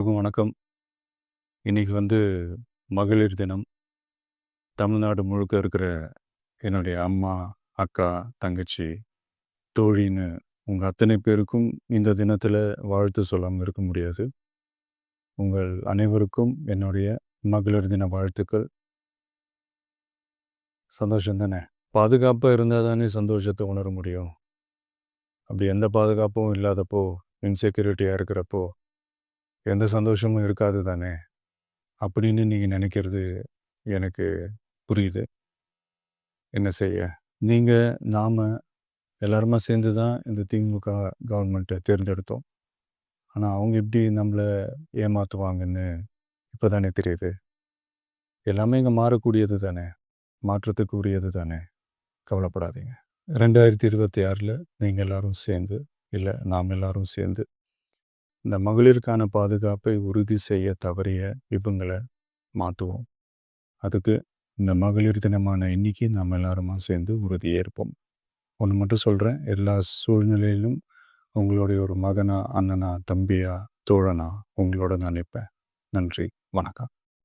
வணக்கம். இன்னைக்கு மகளிர் தினம். தமிழ்நாடு முழுக்க இருக்கிற என்னுடைய அம்மா, அக்கா, தங்கச்சி, தோழின்னு உங்க அத்தனை பேருக்கும் இந்த தினத்தில வாழ்த்து சொல்லாம இருக்க முடியாது. உங்கள் அனைவருக்கும் என்னுடைய மகளிர் தின வாழ்த்துக்கள். சந்தோஷம் தானே? பாதுகாப்பா இருந்தா தானே சந்தோஷத்த உணர முடியும். அப்படி எந்த பாதுகாப்பும் இல்லாதப்போ, இன்செக்யூரிட்டியா இருக்கிறப்போ, எந்த சந்தோஷமும் இருக்காது தானே! அப்படின்னு நீங்க நினைக்கிறது எனக்கு புரியுது. என்ன செய்ய? நீங்க, நாம எல்லாருமா சேர்ந்து தான் இந்த திமுக கவர்மெண்ட்டை தேர்ந்தெடுத்தோம். ஆனால் அவங்க எப்படி நம்மளை ஏமாற்றுவாங்கன்னு இப்போ தானே தெரியுது. எல்லாமே இங்கே மாறக்கூடியது தானே, மாற்றத்துக்கு உரியது தானே. கவலைப்படாதீங்க. 2026 நீங்கள் எல்லாரும் சேர்ந்து, இல்லை நாம் எல்லாரும் சேர்ந்து இந்த மகளிருக்கான பாதுகாப்பை உறுதி செய்ய தவறிய இவங்களை மாற்றுவோம். அதுக்கு இந்த மகளிர் தினமான இன்னைக்கு நாம் எல்லாருமா சேர்ந்து உறுதியேற்போம். ஒன்று மட்டும் சொல்கிறேன், எல்லா சூழ்நிலையிலும் உங்களுடைய ஒரு மகனா, அண்ணனா, தம்பியா, தோழனா உங்களோட நான் நிற்பேன். நன்றி, வணக்கம்.